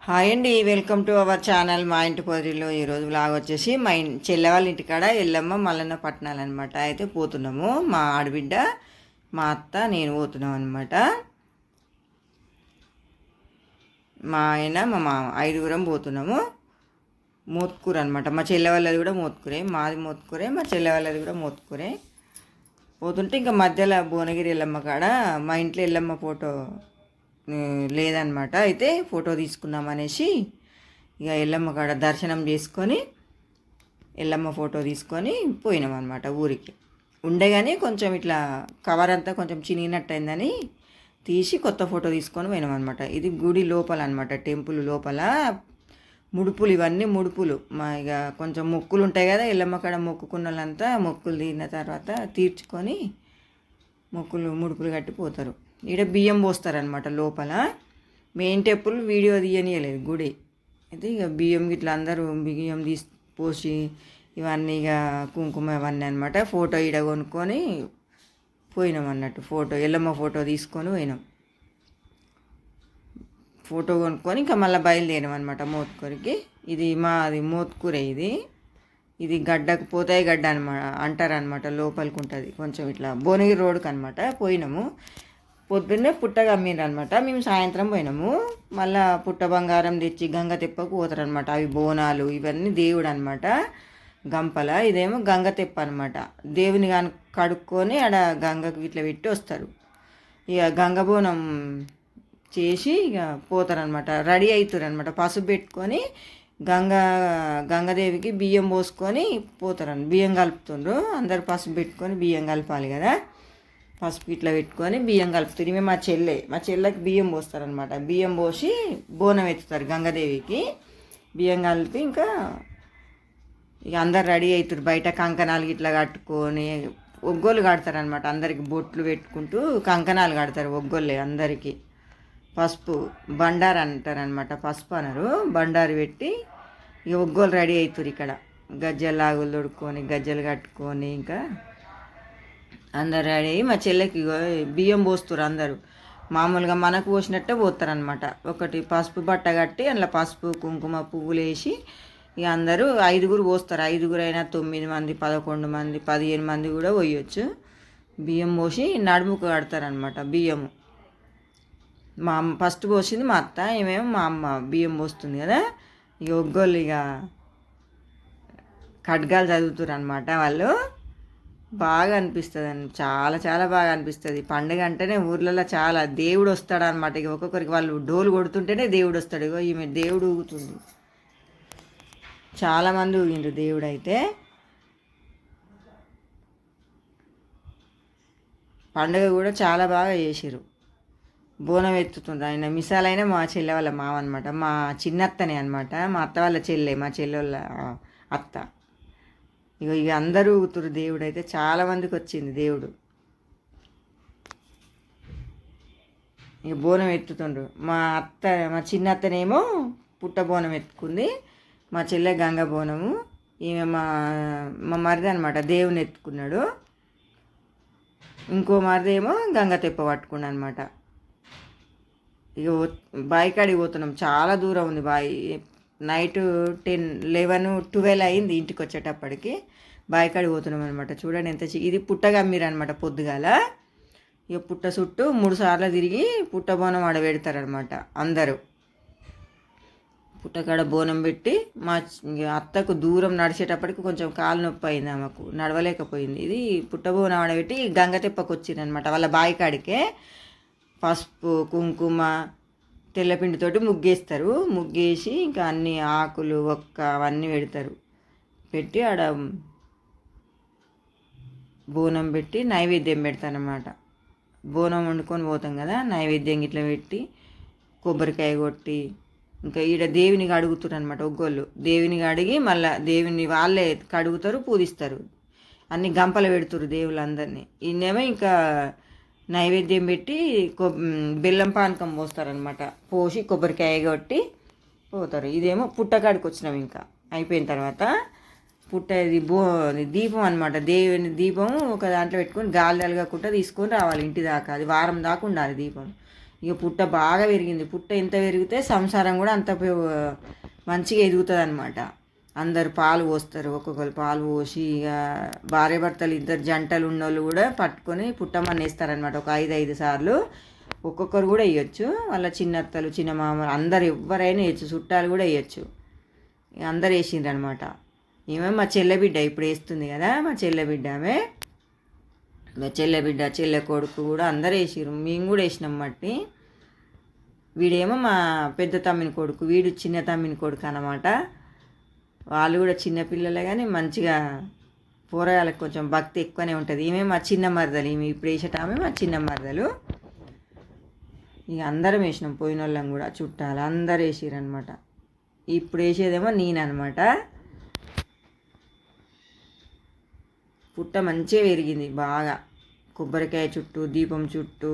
Hi అండి, welcome to our channel మా ఇంటి పొదిలో. ఈరోజు వ్లాగ్ వచ్చేసి మా చెల్లె వాళ్ళ ఇంటికాడ ఎల్లమ్మ మల్లన్న పట్నాలు అనమాట. అయితే పోతున్నాము, మా ఆడబిడ్డ, మా అత్త, నేను పోతున్నాం అనమాట. మా ఆయన, మా మామ, ఐదుగురం పోతున్నాము. మోత్కూర అనమాట. మా చెల్లె వాళ్ళది కూడా మోత్కూరే, మాది మోత్కూరే, మా చెల్లె వాళ్ళది కూడా మోత్కూరే. పోతుంటే ఇంకా మధ్యలో భువనగిరి ఎల్లమ్మ కాడ మా ఇంట్లో ఎల్లమ్మ ఫోటో లేదనమాట. అయితే ఫోటో తీసుకుందాం అనేసి ఇక ఎల్లమ్మ కాడ దర్శనం చేసుకొని ఎల్లమ్మ ఫోటో తీసుకొని పోయినాం అనమాట ఊరికి. ఉండగానే కొంచెం ఇట్లా కవర్ అంతా కొంచెం చినిగినట్టయిందని తీసి కొత్త ఫోటో తీసుకొని పోయినాం అనమాట. ఇది గుడి లోపల అనమాట, టెంపుల్ లోపల ముడుపులు, ఇవన్నీ ముడుపులు. మా ఇక కొంచెం మొక్కులు ఉంటాయి కదా, ఎల్లమ్మ కాడ మొక్కుకున్న వాళ్ళంతా మొక్కులు తీరిన తర్వాత తీర్చుకొని ముడుపులు కట్టిపోతారు. ఈడ బియ్యం పోస్తారనమాట లోపల. మెయిన్ టెంపుల్ వీడియో తీయనియలేదు గుడి. అయితే ఇక బియ్యం ఇట్లా అందరూ బియ్యం పోసి ఇవన్నీ ఇక కుంకుమ ఇవన్నీ అనమాట. ఫోటో ఈడ కొనుక్కొని పోయినాం అన్నట్టు. ఫోటో ఎల్లమ్మ ఫోటో తీసుకొని పోయినాం. ఫోటో కొనుక్కొని ఇంకా మళ్ళీ బయలుదేరాం అనమాట మోత్కూరికి. ఇది మాది మోత్కూరే. ఇది గడ్డకు పోతాయి గడ్డ అనమాట అంటారనమాట. లోపలికి ఉంటుంది కొంచెం ఇట్లా భువనగిరి రోడ్కి అనమాట. పోయినాము పొద్దున్నే పుట్టగా అమ్మిరనమాట. మేము సాయంత్రం పోయినాము. మళ్ళీ పుట్ట బంగారం తెచ్చి గంగ తెప్పకు పోతారనమాట. అవి బోనాలు ఇవన్నీ దేవుడు అనమాట. గంపల ఇదేమో గంగ తెప్ప అనమాట. దేవుని కడుక్కొని ఆడ గంగకు ఇట్లా పెట్టి వస్తారు. ఇక గంగ బోనం చేసి ఇక పోతారనమాట. రెడీ అవుతారు అనమాట. పసుపు పెట్టుకొని గంగదేవికి బియ్యం పోసుకొని పోతారని. బియ్యం కలుపుతుండ్రు అందరు. పసుపు పెట్టుకొని బియ్యం కలపాలి కదా. పసుపు ఇట్లా పెట్టుకొని బియ్యం కలుపుతారు. ఇవి మా చెల్లెకి బియ్యం పోస్తారనమాట. బియ్యం పోసి బోనం ఎత్తుతారు గంగాదేవికి. బియ్యం కలిపి ఇంకా ఇక అందరు రెడీ అవుతారు. బయట కంకణాలు ఇట్లా కట్టుకొని ఒగ్గోలు కడతారనమాట. అందరికి బొట్లు పెట్టుకుంటూ కంకణాలు కడతారు ఒగ్గోళ్ళే అందరికీ. పసుపు బండారు అంటారనమాట. పసుపు అనరు, బండారు పెట్టి ఇక ఒగ్గోలు రెడీ అవుతారు. ఇక్కడ గజ్జలు లాగులు తొడుక్కొని గజ్జలు కట్టుకొని ఇంకా అందరు రెడీ అయ్యి మా చెల్లెకి బియ్యం పోస్తారు అందరూ. మామూలుగా మనకు పోసినట్టే పోతారనమాట. ఒకటి పసుపు బట్ట కట్టి అందులో పసుపు కుంకుమ పువ్వులు వేసి ఇక అందరూ ఐదుగురు పోస్తారు. ఐదుగురు అయినా 9 మంది 11 మంది 15 మంది కూడా పోయొచ్చు. బియ్యం పోసి నడుముకు కడతారనమాట. బియ్యము మా అమ్మ ఫస్ట్ పోసింది, మా అత్త, ఏమేమో మా అమ్మ బియ్యం పోస్తుంది కదా. ఇక ఒగ్గోళ్ళు ఇక ఖడ్గాలు చదువుతారు అనమాట. వాళ్ళు బాగా అనిపిస్తుంది అని, చాలా చాలా బాగా అనిపిస్తుంది. పండుగ అంటేనే ఊర్లలో చాలా దేవుడు వస్తాడు అనమాట. ఇక ఒక్కొక్కరికి వాళ్ళు డోలు కొడుతుంటేనే దేవుడు వస్తాడు. ఇగో ఈమె దేవుడు ఊగుతుంది. చాలామంది ఊగిండ్రు దేవుడు. అయితే పండుగ కూడా చాలా బాగా చేసిరు. బోనం ఎత్తుతుండ్రు. ఆయన మిసాలైనా మా చెల్లె వాళ్ళ మామ అనమాట. మా చిన్నత్తనే అనమాట. మా అత్త వాళ్ళ చెల్లె, మా చెల్లె వాళ్ళ అత్త. ఇక అందరూ ఊగుతురు. దేవుడు అయితే చాలా మందికి వచ్చింది దేవుడు. ఇక బోనం ఎత్తుతుండ్రు. మా చిన్న అత్తనేమో పుట్ట బోనం ఎత్తుకుంది. మా చెల్లె గంగ బోనము. ఈమె మా మరిది అనమాట, దేవుని ఎత్తుకున్నాడు. ఇంకో మరిదేమో గంగ తెప్ప పట్టుకున్నాడు అనమాట. ఇక బావి కాడికి పోతున్నాం. చాలా దూరం ఉంది బావి. నైట్ 10, 11, 12 అయింది ఇంటికి వచ్చేటప్పటికి. బావికాడికి పోతున్నాం అనమాట. చూడండి ఎంత ఇది పుట్టగా అమ్మిరనమాట పొద్దుగాల. ఇక పుట్ట చుట్టూ 3 సార్లు తిరిగి పుట్ట బోనం ఆడ పెడతారనమాట అందరూ. పుట్టకాడ బోనం పెట్టి మా అత్తకు దూరం నడిచేటప్పటికి కొంచెం కాలు నొప్పి అయింది, ఆమెకు నడవలేకపోయింది. ఇది పుట్ట బోనం ఆడబెట్టి గంగ తెప్పకు వచ్చిందనమాట. వాళ్ళ బావికాడికే పసుపు కుంకుమ తెల్లపిండితోటి ముగ్గేస్తారు. ముగ్గేసి ఇంకా అన్ని ఆకులు ఒక్క అవన్నీ పెడతారు. పెట్టి ఆడ బోనం పెట్టి నైవేద్యం పెడతారనమాట. బోనం వండుకొని పోతాం కదా, నైవేద్యం ఇట్లా పెట్టి కొబ్బరికాయ కొట్టి ఇంకా ఈడ దేవునికి అడుగుతారు అనమాట. ఒగ్గోళ్ళు దేవునికి అడిగి మళ్ళీ దేవుని వాళ్ళే కడుగుతారు, పూజిస్తారు. అన్ని గంపలు పెడుతారు దేవుళ్ళందరినీ. ఈయనేమో ఇంకా నైవేద్యం పెట్టి బెల్లం పానకం పోస్తారనమాట. పోసి కొబ్బరికాయ కొట్టి పోతారు. ఇదేమో పుట్టకాడికి వచ్చినాం. ఇంకా అయిపోయిన తర్వాత ఇది దీపం అనమాట. దేవుని దీపం ఒక దాంట్లో పెట్టుకొని గాలి తలగకుండా తీసుకొని రావాలి ఇంటి దాకా. అది వారం దాకా ఉండాలి దీపం. ఇక పుట్ట బాగా పెరిగింది. పుట్ట ఎంత పెరిగితే సంసారం కూడా అంత మంచిగా ఎదుగుతుంది అనమాట. అందరు పాలు పోస్తారు, ఒక్కొక్కరు పాలు పోసి ఇక భార్య భర్తలు ఇద్దరు జంటలు ఉన్నోళ్ళు కూడా పట్టుకొని పుట్టమని వేస్తారనమాట. ఒక 5 సార్లు ఒక్కొక్కరు కూడా వేయచ్చు. వాళ్ళ చిన్నత్తలు చిన్న మామలు అందరు ఎవరైనా వేయచ్చు, చుట్టాలు కూడా వేయచ్చు. అందరు వేసిండ్రు అనమాట. ఏమో మా చెల్లె బిడ్డ ఇప్పుడు వేస్తుంది కదా, మా చెల్లె బిడ్డ ఆమె, మా చెల్లె బిడ్డ చెల్లె కొడుకు కూడా అందరు వేసిర్రు. మేము కూడా వేసినాం మట్టి. వీడేమో మా పెద్ద తమ్మిని కొడుకు, వీడు చిన్న తమ్మిని కొడుకు అన్నమాట. వాళ్ళు కూడా చిన్నపిల్లలే కానీ మంచిగా పోరగాళ్ళకి కొంచెం భక్తి ఎక్కువనే ఉంటుంది. ఈమె మా చిన్న మరదలు, ఈమె ఇప్పుడు వేసేటామె మా చిన్న మరదలు. ఇక అందరం వేసినాం, పోయిన వాళ్ళం కూడా చుట్టాలు అందరు వేసిర్రు అనమాట. ఇప్పుడు వేసేదేమో నేనమాట. పుట్ట మంచిగా పెరిగింది బాగా. కొబ్బరికాయ చుట్టూ దీపం చుట్టూ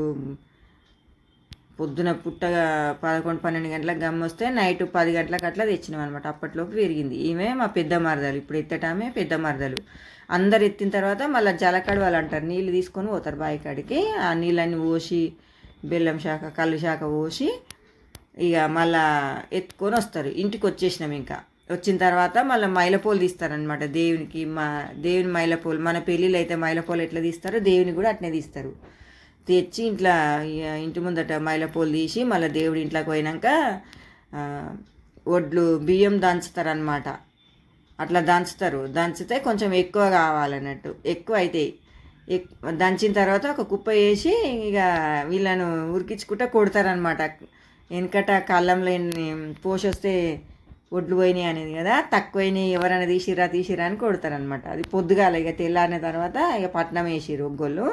పొద్దున పుట్టగా 11-12 గంటలకు గమ్మొస్తే నైట్ 10 గంటలకు అట్లా తెచ్చినాం అనమాట. అప్పట్లోకి పెరిగింది. ఈమె మా పెద్ద మరదలు, ఇప్పుడు ఎత్తటామే పెద్ద మరదలు. అందరు ఎత్తిన తర్వాత మళ్ళీ జలకడవాలు అంటారు, నీళ్ళు తీసుకొని పోతారు బావి కాడికి. ఆ నీళ్ళన్నీ పోసి బెల్లం శాఖ కళ్ళు శాఖ పోసి ఇక మళ్ళా ఎత్తుకొని వస్తారు. ఇంటికి వచ్చేసినాం. ఇంకా వచ్చిన తర్వాత మళ్ళీ మైలపూలు తీస్తారనమాట దేవునికి. దేవుని మైలపూలు, మన పెళ్ళిళ్ళు అయితే మైలపూలు ఎట్లా తీస్తారో దేవుని కూడా అట్నే తీస్తారు. తెచ్చి ఇంటి ముందట మైలపూలు తీసి మళ్ళీ దేవుడి ఇంట్లోకి పోయినాక ఒడ్లు బియ్యం దంచుతారనమాట. అట్లా దంచితే కొంచెం ఎక్కువ కావాలన్నట్టు, ఎక్కువ అవుతాయి. దంచిన తర్వాత ఒక కుప్ప వేసి ఇక వీళ్ళను ఉరికించుకుంటా కొడతారనమాట. వెనకట కాలంలో పోషొస్తే ఒడ్లు పోయినాయి అనేది కదా, తక్కువైనాయి ఎవరైనా తీసిరా అని కొడతారనమాట. అది పొద్దుగాల ఇక తెల్లారిన తర్వాత ఇక పట్నం వేసిరు ఒగ్గోళ్ళు.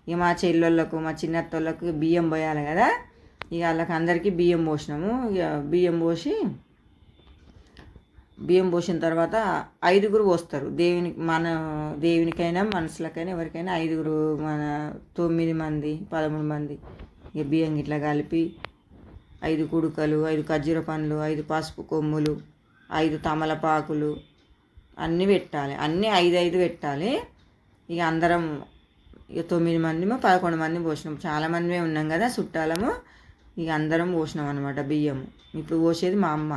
ఇక మా చెల్లెళ్ళకు మా చిన్నత్తోళ్ళకు బియ్యం పోయాలి కదా, ఇక వాళ్ళకి అందరికీ బియ్యం పోసినాము. ఇక బియ్యం పోసిన తర్వాత 5 పోస్తారు దేవునికి. మన దేవునికైనా మనుషులకైనా ఎవరికైనా 5, మన 9 మంది 13 మంది ఇక బియ్యం ఇట్లా కలిపి 5 కుడుకలు, 5 ఖర్జూర పండ్లు, 5 పసుపు కొమ్ములు, 5 తమలపాకులు అన్నీ పెట్టాలి. అన్నీ 5 పెట్టాలి. ఇక అందరం ఇక 9 మందిమో 11 మంది పోసినాం. చాలామంది ఉన్నాం కదా చుట్టాలము. ఇక అందరం పోసినాం అనమాట బియ్యము. ఇప్పుడు పోసేది మా అమ్మ,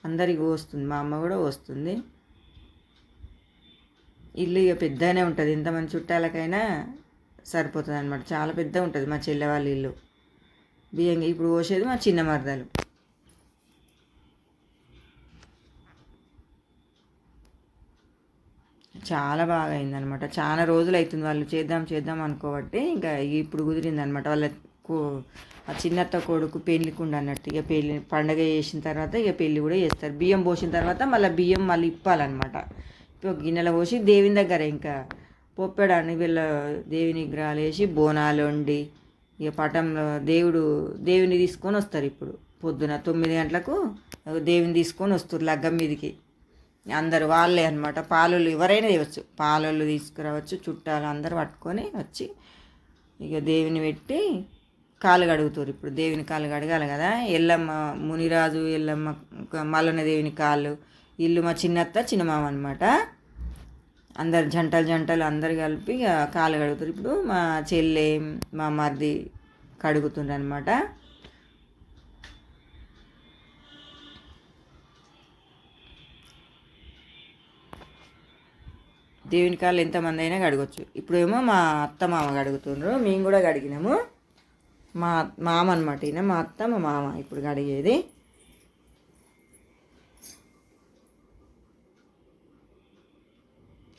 అందరికి పోస్తుంది, మా అమ్మ కూడా పోస్తుంది. ఇల్లు ఇక పెద్దగానే ఉంటుంది, ఎంతమంది చుట్టాలకైనా సరిపోతుంది అనమాట. చాలా పెద్ద ఉంటుంది మా చెల్లె వాళ్ళ ఇల్లు. బియ్యం ఇప్పుడు పోసేది మా చిన్న మరదలు. చాలా బాగా అయిందనమాట. చాలా రోజులు అవుతుంది వాళ్ళు చేద్దాం అనుకోబట్టి ఇంకా ఇప్పుడు కుదిరింది అనమాట. వాళ్ళ ఆ చిన్నత్త కొడుకు పెళ్ళికుండా అన్నట్టు. ఇక పండగ చేసిన తర్వాత ఇక పెళ్ళి కూడా చేస్తారు. బియ్యం పోసిన తర్వాత బియ్యం మళ్ళీ ఇప్పాలన్నమాట. ఇప్పుడు గిన్నెలో పోసి దేవుని దగ్గర ఇంకా పొప్పెడాన్ని వీళ్ళ దేవుని విగ్రహాలు వేసి బోనాలు వండి ఇక పటంలో దేవుని తీసుకొని వస్తారు. ఇప్పుడు పొద్దున 9 గంటలకు దేవుని తీసుకొని వస్తారు లగ్గం మీదకి. అందరు వాళ్ళే అనమాట. పాలోళ్ళు ఎవరైనా తేవచ్చు, పాలోళ్ళు తీసుకురావచ్చు, చుట్టాలు అందరు పట్టుకొని వచ్చి ఇక దేవుని పెట్టి కాలు కడుగుతారు. ఇప్పుడు దేవుని కాలు కడగాలి కదా. ఎల్లమ్మ మునిరాజు, ఎల్లమ్మ మల్లన్న దేవుని కాళ్ళు, ఇల్లు మా చిన్నత్త చిన్నమామ అనమాట. అందరు జంటలు అందరు కలిపి ఇక కాలు కడుగుతారు. ఇప్పుడు మా చెల్లె మా మరిది కడుగుతుండ్రు అనమాట. దేవుని కాళ్ళు ఎంతమంది అయినా కడగచ్చు. ఇప్పుడేమో మా అత్త మామ కడుగుతుండ్రు, మేము కూడా కడిగినాము. మా మామ అనమాట ఈయన, మా అత్త మా మామ ఇప్పుడు కడిగేది.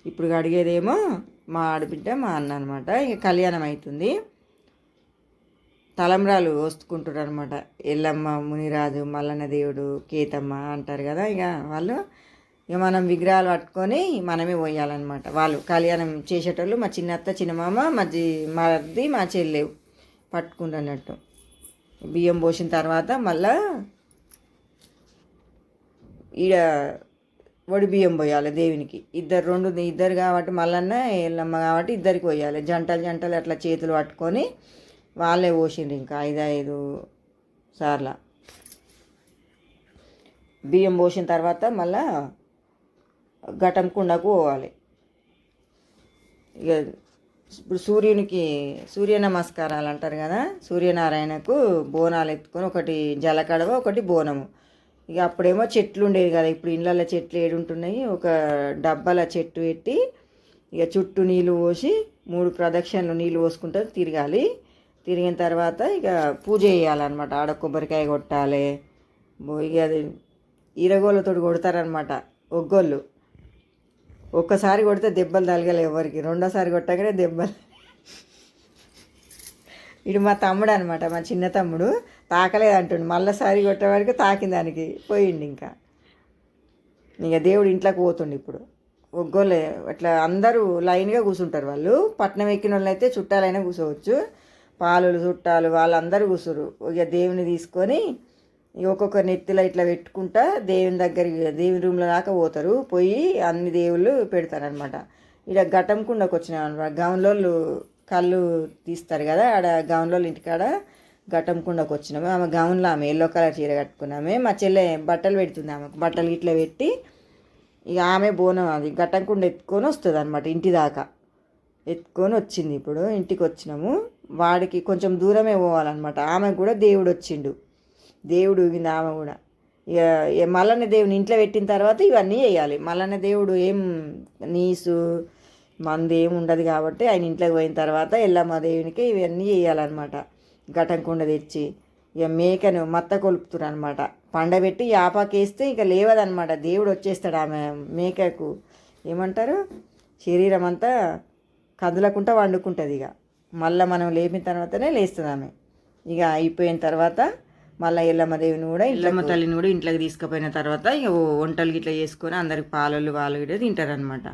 ఇప్పుడు కడిగేదేమో మా ఆడబిడ్డ మా అన్న అనమాట. ఇక కళ్యాణం అవుతుంది. తలంబ్రాలు వస్తుకుంటారు అనమాట. ఎల్లమ్మ మునిరాజు మల్లన్న దేవుడు కేతమ్మ అంటారు కదా. ఇక వాళ్ళు ఇక మనం విగ్రహాలు పట్టుకొని మనమే పోయాలన్నమాట. వాళ్ళు కళ్యాణం చేసేటోళ్ళు మా చిన్నత్త చిన్నమామ మరిది మా చెల్లె పట్టుకుంటున్నట్టు. బియ్యం పోసిన తర్వాత మళ్ళా ఈడ వడి బియ్యం పోయాలి దేవునికి. ఇద్దరు కాబట్టి మల్లన్న ఎల్లమ్మ కాబట్టి ఇద్దరికి పోయాలి. జంటలు అట్లా చేతులు పట్టుకొని వాళ్ళే పోసిండ్రు. ఇంకా 5 సార్లు బియ్యం పోసిన తర్వాత మళ్ళా ఘటం కుండకు పోవాలి. ఇక ఇప్పుడు సూర్య నమస్కారాలు అంటారు కదా, సూర్యనారాయణకు బోనాలు ఎత్తుకొని ఒకటి జలకడవ ఒకటి బోనము. ఇక అప్పుడేమో చెట్లు ఉండేవి కదా, ఇప్పుడు ఇళ్ళల్లో చెట్లు ఏడుంటున్నాయి. ఒక డబ్బాల చెట్టు పెట్టి ఇక చుట్టూ నీళ్ళు పోసి 3 ప్రదక్షిణలు నీళ్ళు పోసుకుంటూ తిరగాలి. తిరిగిన తర్వాత ఇక పూజ చేయాలన్నమాట. ఆడ కొబ్బరికాయ కొట్టాలి. ఇక అది ఈరగోళ్ళతో కొడతారనమాట ఒగ్గోళ్ళు. ఒక్కసారి కొడితే దెబ్బలు తలగలే ఎవరికి, రెండోసారి కొట్టగానే దెబ్బలు. ఇటు మా తమ్ముడు అనమాట, మా చిన్న తమ్ముడు తాకలేదు అంటుండు. మళ్ళీసారి కొట్టే వరకు తాకిన దానికి పోయిండు. ఇక దేవుడు ఇంట్లోకి పోతుండు. ఇప్పుడు ఒగ్గోళ్ళే అట్లా అందరూ లైన్గా కూర్చుంటారు. వాళ్ళు పట్నం ఎక్కిన వాళ్ళు అయితే చుట్టాలైనా కూర్చోవచ్చు, పాలులు చుట్టాలు వాళ్ళందరూ కూర్చురు. ఇక దేవుని తీసుకొని ఒక్కొక్క నెత్తిలో ఇట్లా పెట్టుకుంటా దేవుని దగ్గరికి దేవుని రూమ్లో దాకా పోతారు. పోయి అన్ని దేవుళ్ళు పెడతారనమాట. ఇక్కడ ఘటంకుండకు వచ్చినాం అనమాట. గౌన్లోళ్ళు కళ్ళు తీస్తారు కదా, ఆడ గౌన్లోళ్ళు ఇంటికాడ ఘటంకుండకు వచ్చినాము. ఆమె గౌన్లో ఆమె ఎల్లో కలర్ చీర కట్టుకున్నామే. మా చెల్లె బట్టలు పెడుతుంది, ఆమెకు బట్టలు ఇట్లా పెట్టి ఇక ఆమె బోనం అది ఘటంకుండ ఎత్తుకొని వస్తుంది అనమాట. ఇంటి దాకా ఎత్తుకొని వచ్చింది. ఇప్పుడు ఇంటికి వచ్చినాము. వాడికి కొంచెం దూరమే పోవాలన్నమాట. ఆమెకు కూడా దేవుడు వచ్చిండు, దేవుడు ఊగింది ఆమె కూడా. ఇక మల్లన్న దేవుని ఇంట్లో పెట్టిన తర్వాత ఇవన్నీ చేయాలి. మల్లన్న దేవుడు ఏం నీసు మంది ఏమి ఉండదు కాబట్టి ఆయన ఇంట్లోకి పోయిన తర్వాత ఎల్లమ్మ దేవునికి ఇవన్నీ చేయాలన్నమాట. ఘటంకుండ తెచ్చి ఇక మేకను మత్త కొలుపుతున్నారు అనమాట. పండబెట్టి యాపాకేస్తే ఇక లేవదనమాట. దేవుడు వచ్చేస్తాడు. ఆమె మేకకు ఏమంటారు, శరీరం అంతా కదలకుండా వండుకుంటుంది. ఇక మళ్ళీ మనం లేపిన తర్వాతనే లేస్తుంది ఆమె. ఇక అయిపోయిన తర్వాత మళ్ళీ ఎల్లమ్మ దేవుని కూడా ఎల్లమ్మ తల్లిని కూడా ఇంట్లోకి తీసుకుపోయిన తర్వాత ఇక వంటలు ఇట్లా చేసుకొని అందరికి పాలలు వాళ్ళు కూడా తింటారనమాట.